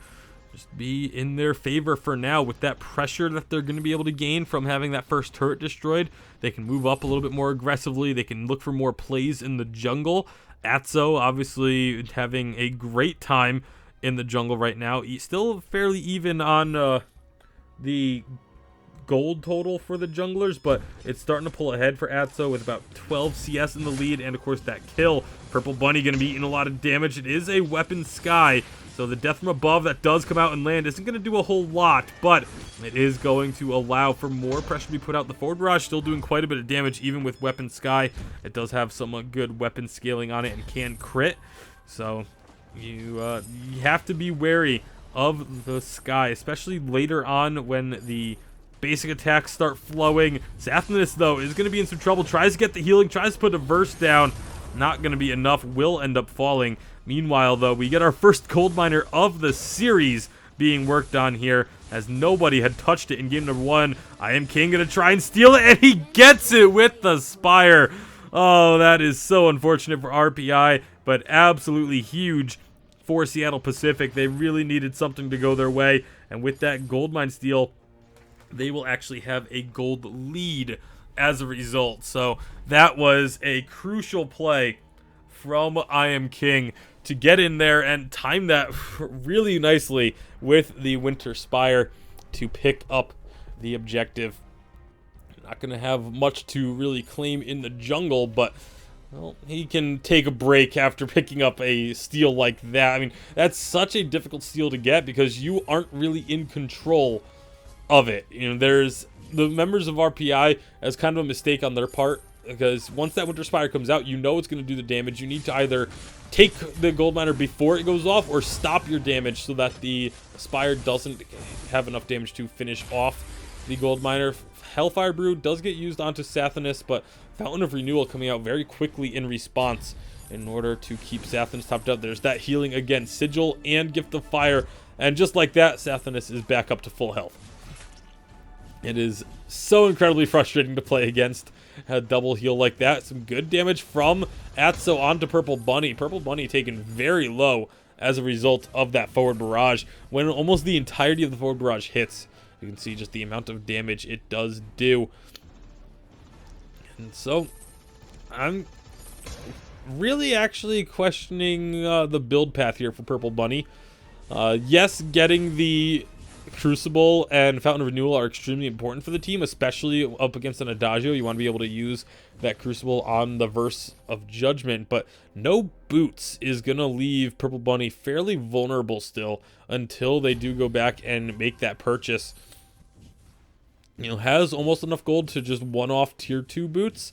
just be in their favor for now with that pressure that they're going to be able to gain from having that first turret destroyed. They can move up a little bit more aggressively. They can look for more plays in the jungle. Atso obviously having a great time in the jungle right now. He's still fairly even on the gold total for the junglers, but it's starting to pull ahead for Atso with about 12 CS in the lead, and of course that kill. Purple Bunny going to be eating a lot of damage. It is a weapon Sky, so the death from above that does come out and land isn't going to do a whole lot, but it is going to allow for more pressure to be put out. The forward barrage still doing quite a bit of damage even with weapon Sky. It does have some good weapon scaling on it and can crit, so you have to be wary of the Sky, especially later on when the basic attacks start flowing. Sathanas, though, is going to be in some trouble. Tries to get the healing, tries to put a verse down. Not going to be enough. Will end up falling. Meanwhile, though, we get our first gold miner of the series being worked on here, as nobody had touched it in game number 1. I am king going to try and steal it, and he gets it with the Spire. Oh, that is so unfortunate for RPI, but absolutely huge for Seattle Pacific. They really needed something to go their way, and with that gold mine steal, they will actually have a gold lead as a result. So that was a crucial play from I Am King to get in there and time that really nicely with the Winter Spire to pick up the objective. Not going to have much to really claim in the jungle, but well, he can take a break after picking up a steal like that. I mean, that's such a difficult steal to get because you aren't really in control of it. You know, there's the members of RPI as kind of a mistake on their part, because once that Winter Spire comes out, you know it's going to do the damage. You need to either take the gold miner before it goes off or stop your damage so that the Spire doesn't have enough damage to finish off the gold miner. Hellfire Brew does get used onto Sathanas, but Fountain of Renewal coming out very quickly in response in order to keep Sathanas topped up. There's that healing again, Sigil and Gift of Fire, and just like that, Sathanas is back up to full health. It is so incredibly frustrating to play against a double heal like that. Some good damage from Atso onto Purple Bunny. Purple Bunny taken very low as a result of that forward barrage. When almost the entirety of the forward barrage hits, you can see just the amount of damage it does do. And so, I'm really actually questioning the build path here for Purple Bunny. Yes, getting the Crucible and Fountain of Renewal are extremely important for the team, especially up against an Adagio. You want to be able to use that Crucible on the Verse of Judgment, but no boots is going to leave Purple Bunny fairly vulnerable still until they do go back and make that purchase. You know, has almost enough gold to just one-off tier 2 boots,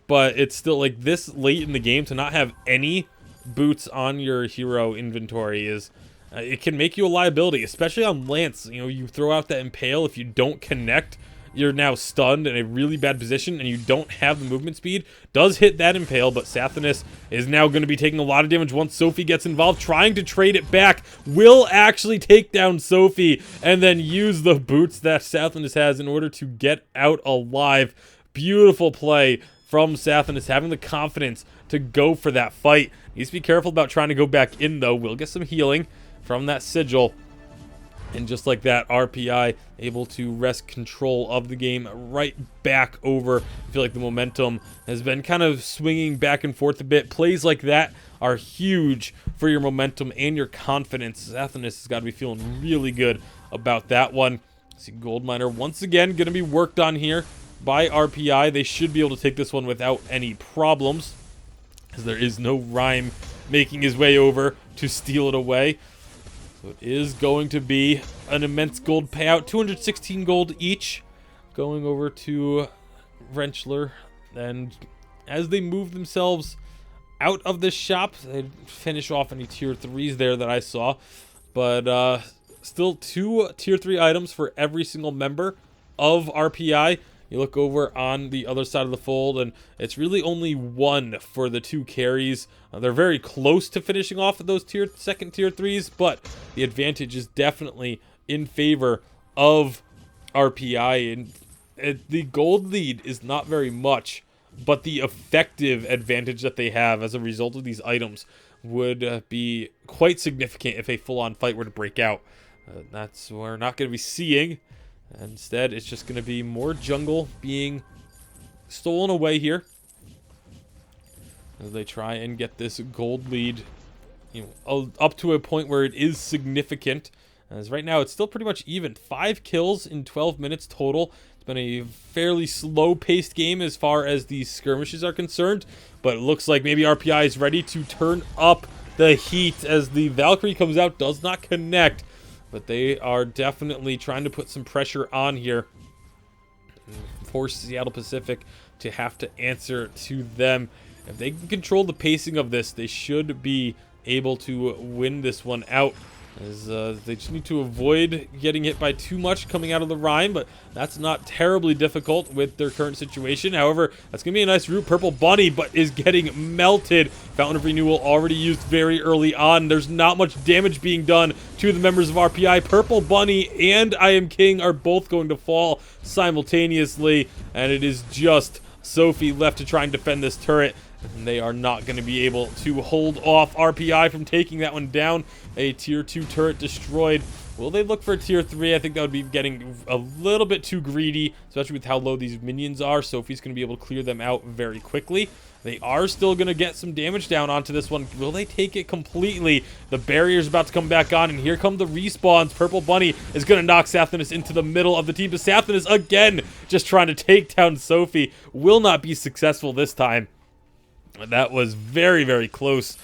but it's still like this late in the game to not have any boots on your hero inventory is it can make you a liability, especially on Lance. You know, you throw out that Impale, if you don't connect, you're now stunned in a really bad position, and you don't have the movement speed. Does hit that Impale, but Sathanas is now going to be taking a lot of damage once Sophie gets involved, trying to trade it back. Will actually take down Sophie, and then use the boots that Sathanas has in order to get out alive. Beautiful play from Sathanas, having the confidence to go for that fight. Needs to be careful about trying to go back in, though. We'll get some healing from that Sigil, And just like that, RPI able to wrest control of the game right back over. I feel like the momentum has been kind of swinging back and forth a bit. Plays like that are huge for your momentum and your confidence. Sathonus has got to be feeling really good about that one. See, Gold Miner once again going to be worked on here by RPI. They should be able to take this one without any problems, as there is no Rhyme making his way over to steal it away. So it is going to be an immense gold payout, 216 gold each, going over to Wrenchler. And as they move themselves out of this shop, they finish off any tier 3s there that I saw. But still 2 tier 3 items for every single member of RPI. You look over on the other side of the fold, and it's really only 1 for the 2 carries. They're very close to finishing off of those second tier 3s, but the advantage is definitely in favor of RPI. And the gold lead is not very much, but the effective advantage that they have as a result of these items would be quite significant if a full-on fight were to break out. That's what we're not going to be seeing. Instead, it's just going to be more jungle being stolen away here as they try and get this gold lead, up to a point where it is significant. As right now, it's still pretty much even. 5 kills in 12 minutes total. It's been a fairly slow-paced game as far as these skirmishes are concerned, but it looks like maybe RPI is ready to turn up the heat as the Valkyrie comes out, does not connect. But they are definitely trying to put some pressure on here and force Seattle Pacific to have to answer to them. If they can control the pacing of this, they should be able to win this one out. As they just need to avoid getting hit by too much coming out of the Rhyme, but that's not terribly difficult with their current situation. However, that's going to be a nice route. Purple Bunny, but is getting melted. Fountain of Renewal already used very early on. There's not much damage being done to the members of RPI. Purple Bunny and I Am King are both going to fall simultaneously, and it is just Sophie left to try and defend this turret. And they are not going to be able to hold off RPI from taking that one down. A tier 2 turret destroyed. Will they look for a tier 3? I think that would be getting a little bit too greedy, especially with how low these minions are. Sophie's going to be able to clear them out very quickly. They are still going to get some damage down onto this one. Will they take it completely? The barrier's about to come back on, and here come the respawns. Purple Bunny is going to knock Sathonus into the middle of the team. But Sathonus, again, just trying to take down Sophie. Will not be successful this time. That was very, very close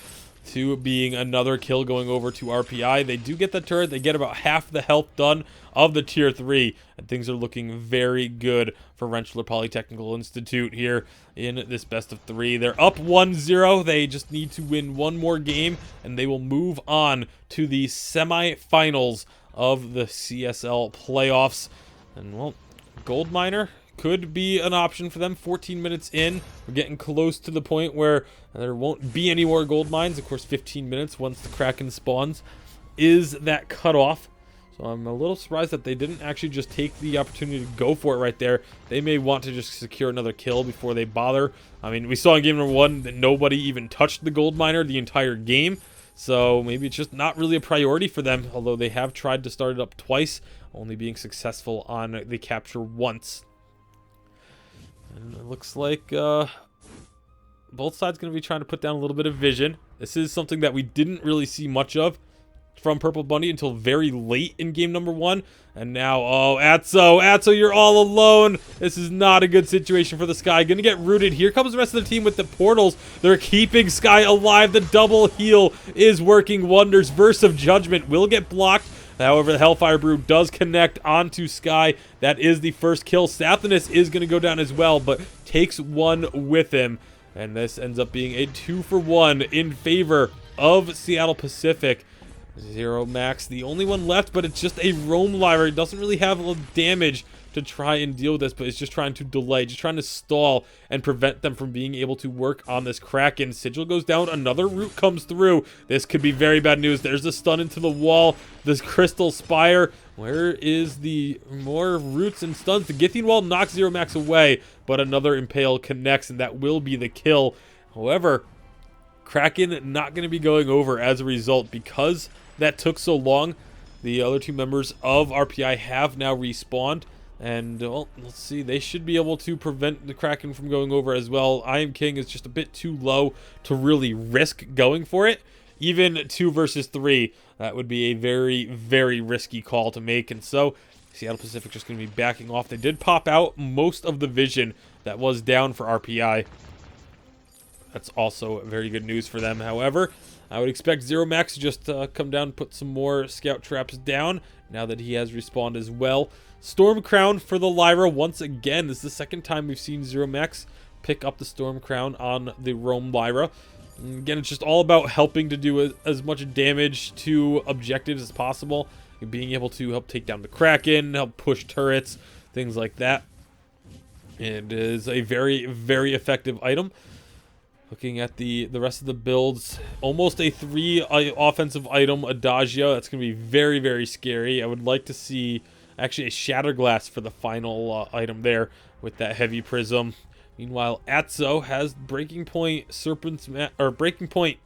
to being another kill going over to RPI. They do get the turret. They get about half the health done of the tier 3. And things are looking very good for Wrenchler Polytechnical Institute here in this best of 3. They're up 1-0. They just need to win one more game, and they will move on to the semifinals of the CSL playoffs. And, well, Gold Miner could be an option for them. 14 minutes in, we're getting close to the point where there won't be any more gold mines. Of course, 15 minutes once the Kraken spawns is that cutoff. So I'm a little surprised that they didn't actually just take the opportunity to go for it right there. They may want to just secure another kill before they bother. I mean, we saw in game number 1 that nobody even touched the gold miner the entire game. So maybe it's just not really a priority for them, although they have tried to start it up twice, only being successful on the capture once. And it looks like both sides going to be trying to put down a little bit of vision. This is something that we didn't really see much of from Purple Bunny until very late in game number 1. And now, oh, Atso, you're all alone. This is not a good situation for the Sky. Going to get rooted. Here comes the rest of the team with the portals. They're keeping Sky alive. The double heal is working wonders. Verse of Judgment will get blocked. However, the Hellfire Brew does connect onto Sky. That is the first kill. Sathonus is going to go down as well, but takes one with him. And this ends up being a 2-for-1 in favor of Seattle Pacific. Zero Max, the only one left, but it's just a roam library. It doesn't really have a lot of damage to try and deal with this, but it's just trying to delay, just trying to stall and prevent them from being able to work on this Kraken. Sigil goes down, another root comes through. This could be very bad news. There's the stun into the wall, this Crystal Spire. Where is the more roots and stuns? The Githian Wall knocks Zero Max away, but another Impale connects, and that will be the kill. However, Kraken not going to be going over as a result because that took so long. The other two members of RPI have now respawned. And, well, let's see. They should be able to prevent the Kraken from going over as well. I Am King is just a bit too low to really risk going for it. Even 2 versus 3, that would be a very, very risky call to make. And so, Seattle Pacific just going to be backing off. They did pop out most of the vision that was down for RPI. That's also very good news for them. However, I would expect Zero Max to just come down and put some more scout traps down now that he has respawned as well. Storm Crown for the Lyra once again. This is the second time we've seen Zero Max pick up the Storm Crown on the Roam Lyra. And again, it's just all about helping to do as much damage to objectives as possible. And being able to help take down the Kraken, help push turrets, things like that. It is a very, very effective item. Looking at the rest of the builds, almost a 3 offensive item Adagio. That's going to be very, very scary. I would like to see actually a Shatter Glass for the final item there with that heavy prism. Meanwhile, Atzo has Breaking Point Serpent's Breaking Point.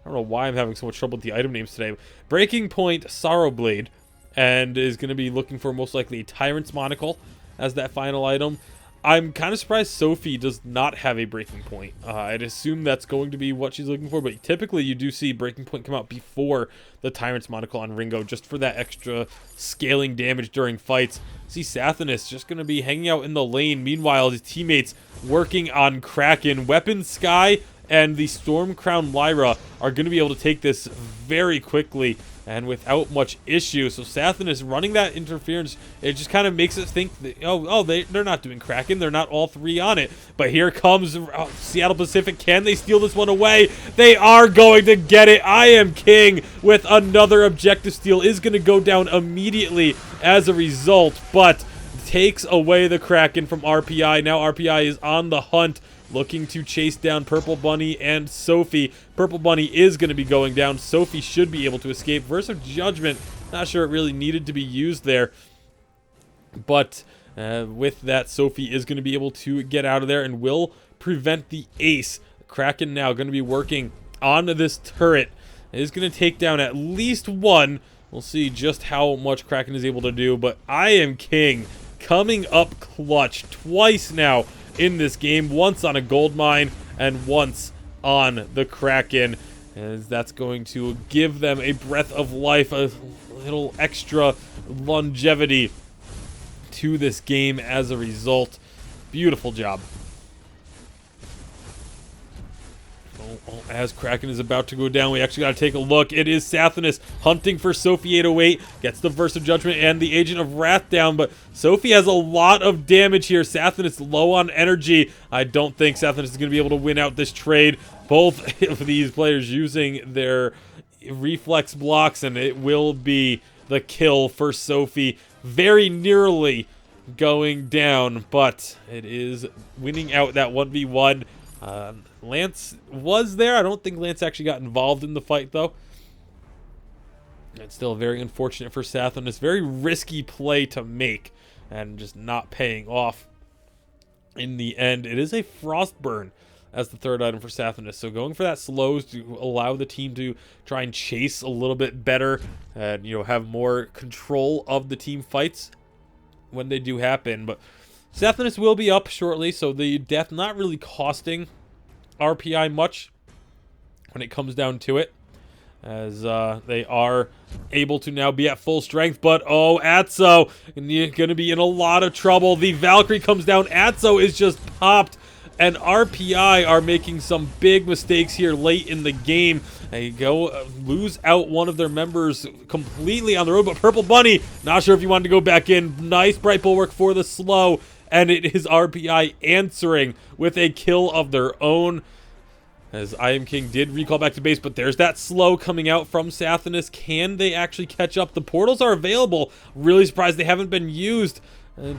I don't know why I'm having so much trouble with the item names today. Breaking Point Sorrow Blade, and is going to be looking for most likely a Tyrant's Monocle as that final item. I'm kind of surprised Sophie does not have a Breaking Point. I'd assume that's going to be what she's looking for, but typically you do see Breaking Point come out before the Tyrant's Monocle on Ringo, just for that extra scaling damage during fights. See Sathanas just going to be hanging out in the lane. Meanwhile, his teammates working on Kraken. Weapon Sky and the Storm Crown Lyra are going to be able to take this very quickly and without much issue. So Sathanas running that interference, it just kind of makes it think that, they're not doing Kraken. They're not all 3 on it. But here comes Seattle Pacific. Can they steal this one away? They are going to get it. I Am King with another objective steal is going to go down immediately as a result, but takes away the Kraken from RPI. Now RPI is on the hunt, looking to chase down Purple Bunny and Sophie. Purple Bunny is going to be going down. Sophie should be able to escape. Verse of Judgment, not sure it really needed to be used there. But with that, Sophie is going to be able to get out of there and will prevent the ace. Kraken now going to be working on this turret. It is going to take down at least 1. We'll see just how much Kraken is able to do. But I Am King coming up clutch twice now in this game, once on a gold mine and once on the Kraken, as that's going to give them a breath of life, a little extra longevity to this game as a result. Beautiful job. As Kraken is about to go down, we actually got to take a look. It is Sathanas hunting for Sophie 808. Gets the Verse of Judgment and the Agent of Wrath down, but Sophie has a lot of damage here. Sathanas low on energy. I don't think Sathanas is going to be able to win out this trade. Both of these players using their reflex blocks, and it will be the kill for Sophie. Very nearly going down, but it is winning out that 1v1. Lance was there. I don't think Lance actually got involved in the fight, though. It's still very unfortunate for Sathanas. Very risky play to make and just not paying off in the end. It is a Frostburn as the third item for Sathanas. So going for that slows to allow the team to try and chase a little bit better and, have more control of the team fights when they do happen. But Sathanas will be up shortly, so the death not really costing RPI much when it comes down to it, as they are able to now be at full strength. But Atzo going to be in a lot of trouble. The Valkyrie comes down. Atzo is just popped, and RPI are making some big mistakes here late in the game. They go lose out one of their members completely on the road, but Purple Bunny, not sure if you wanted to go back in. Nice Bright Bulwark for the slow. And it is RPI answering with a kill of their own, as I Am King did recall back to base, but there's that slow coming out from Sathanas. Can they actually catch up? The portals are available. Really surprised they haven't been used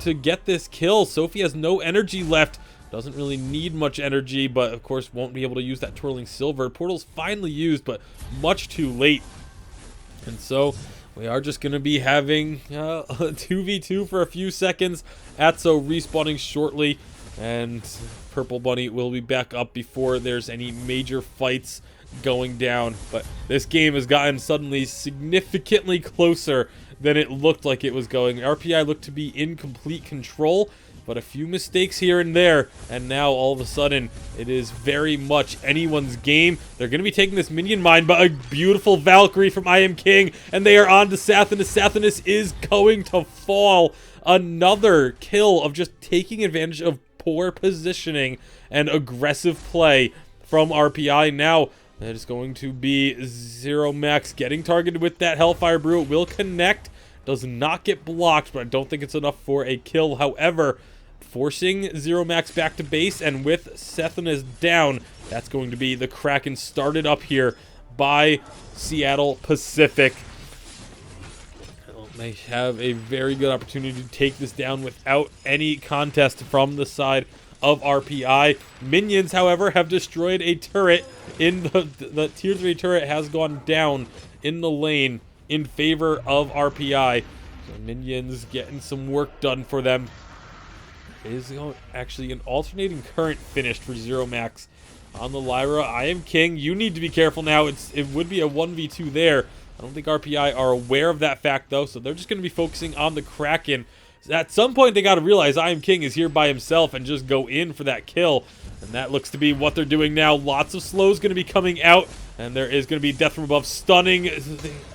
to get this kill. Sophie has no energy left. Doesn't really need much energy, but of course won't be able to use that Twirling Silver. Portal's finally used, but much too late. And so we are just going to be having a 2v2 for a few seconds. Atzo respawning shortly, and Purple Bunny will be back up before there's any major fights going down. But this game has gotten suddenly significantly closer than it looked like it was going. RPI looked to be in complete control, but a few mistakes here and there, and now all of a sudden it is very much anyone's game. They're going to be taking this minion mine, but a beautiful Valkyrie from I Am King, and they are on to Sathanas. Sathanas is going to fall. Another kill of just taking advantage of poor positioning and aggressive play from RPI. Now that is going to be Zero Max getting targeted with that Hellfire Brew. It will connect. Does not get blocked, but I don't think it's enough for a kill. However, forcing Zero Max back to base, and with Sethanas down, that's going to be the Kraken started up here by Seattle Pacific. They have a very good opportunity to take this down without any contest from the side of RPI. Minions, however, have destroyed a turret. In the tier 3 turret has gone down in the lane in favor of RPI. So Minions getting some work done for them. It is actually an alternating current finished for Zero Max on the Lyra. I Am King, you need to be careful now. It would be a 1v2 there. I don't think RPI are aware of that fact, though, so they're just going to be focusing on the Kraken. At some point, they got to realize I Am King is here by himself and just go in for that kill. And that looks to be what they're doing now. Lots of slows going to be coming out, and there is going to be Death from Above stunning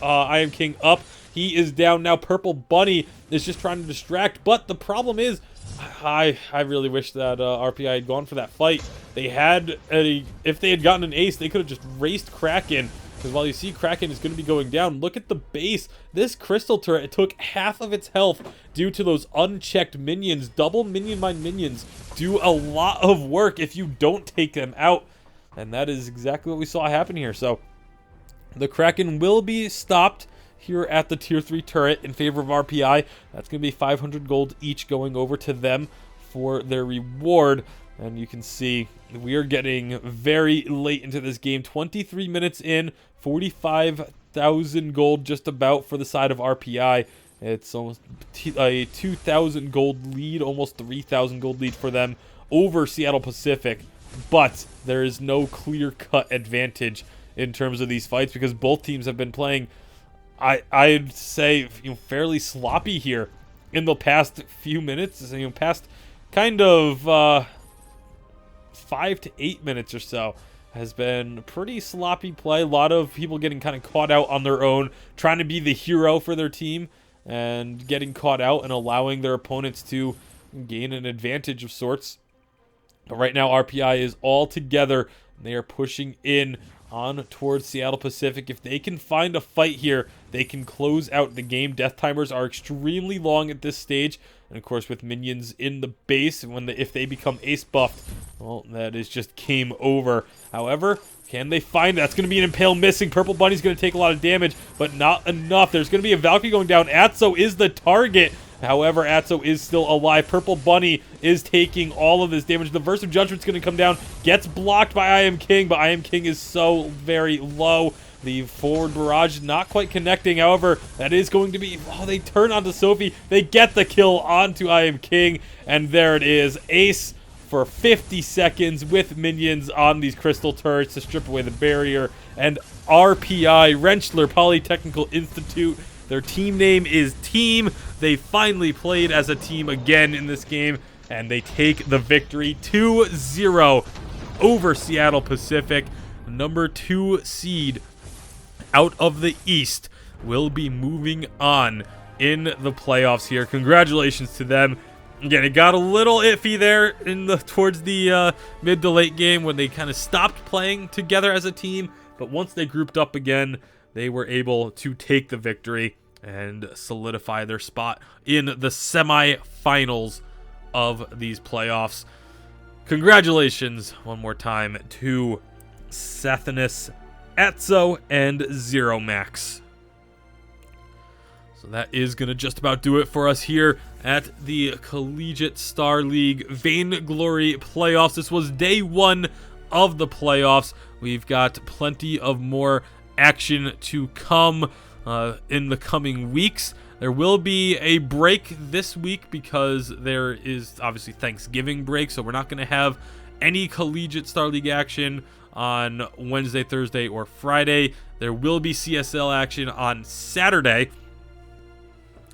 I Am King up. He is down now. Purple Bunny is just trying to distract, but the problem is, I really wish that RPI had gone for that fight. They had if they had gotten an ace, they could have just raced Kraken. Because while you see Kraken is going to be going down, look at the base. This crystal turret, it took half of its health due to those unchecked minions. Double minion mine minions do a lot of work if you don't take them out. And that is exactly what we saw happen here. So the Kraken will be stopped here at the tier 3 turret in favor of RPI. That's going to be 500 gold each going over to them for their reward. And you can see we are getting very late into this game. 23 minutes in, 45,000 gold just about for the side of RPI. It's almost a 2,000 gold lead, almost 3,000 gold lead for them over Seattle Pacific. But there is no clear-cut advantage in terms of these fights because both teams have been playing, I'd say, fairly sloppy here in the past few minutes. Past kind of 5 to 8 minutes or so has been pretty sloppy play. A lot of people getting kind of caught out on their own, trying to be the hero for their team and getting caught out and allowing their opponents to gain an advantage of sorts. But right now RPI is all together. They are pushing in on towards Seattle Pacific. If they can find a fight here, they can close out the game. Death timers are extremely long at this stage. And of course, with minions in the base, if they become ace buffed, well, that is just game over. However, can they find that's going to be an impale missing? Purple Bunny's going to take a lot of damage, but not enough. There's going to be a Valkyrie going down. Atso is the target. However, Atso is still alive. Purple Bunny is taking all of this damage. The Verse of Judgment's going to come down. Gets blocked by I Am King, but I Am King is so very low. The forward barrage not quite connecting. However, that is going to be... Oh, they turn onto Sophie. They get the kill onto I Am King. And there it is. Ace for 50 seconds with minions on these crystal turrets to strip away the barrier. And RPI, Rentschler Polytechnical Institute, their team name is Team. They finally played as a team again in this game. And they take the victory 2-0 over Seattle Pacific. Number 2 seed out of the East will be moving on in the playoffs here. Congratulations to them. Again, it got a little iffy there towards the mid to late game when they kind of stopped playing together as a team. But once they grouped up again, they were able to take the victory and solidify their spot in the semifinals of these playoffs. Congratulations one more time to Sathanas, Atso, and Zero Max. So that is going to just about do it for us here at the Collegiate Star League Vainglory playoffs. This was day 1 of the playoffs. We've got plenty of more action to come in the coming weeks. There will be a break this week because there is obviously Thanksgiving break, so we're not going to have any collegiate Star League action on Wednesday, Thursday, or Friday. There will be CSL action on Saturday.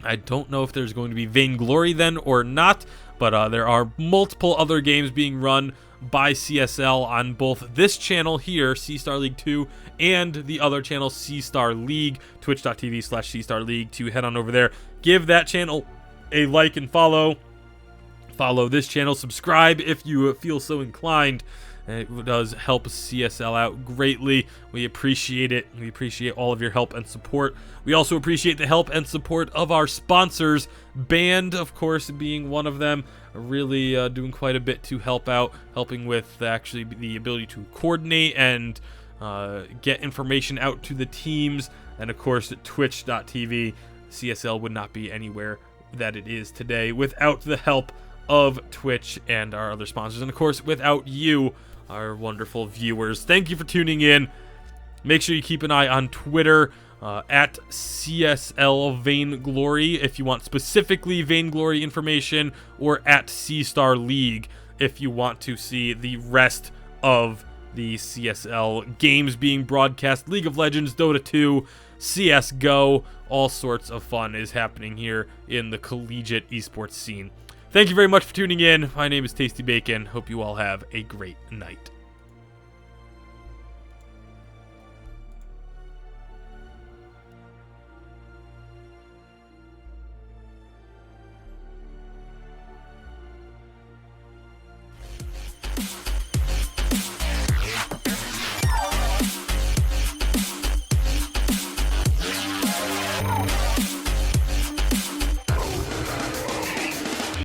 I don't know if there's going to be Vainglory then or not, but there are multiple other games being run by CSL on both this channel here, C-Star League 2, and the other channel, C-Star League, twitch.tv/C-Star League, to head on over there. Give that channel a like and follow. Follow this channel, subscribe if you feel so inclined. It does help CSL out greatly. We appreciate it. We appreciate all of your help and support. We also appreciate the help and support of our sponsors, Band, of course, being one of them. Really doing quite a bit to help out, helping with actually the ability to coordinate and get information out to the teams. And of course, twitch.tv. CSL would not be anywhere that it is today without the help of Twitch and our other sponsors. And of course, without you, our wonderful viewers. Thank you for tuning in. Make sure you keep an eye on Twitter at CSL Vainglory if you want specifically Vainglory information, or at C-Star League if you want to see the rest of the CSL games being broadcast. League of Legends, Dota 2, CSGO, all sorts of fun is happening here in the collegiate esports scene. Thank you very much for tuning in. My name is Tasty Bacon. Hope you all have a great night.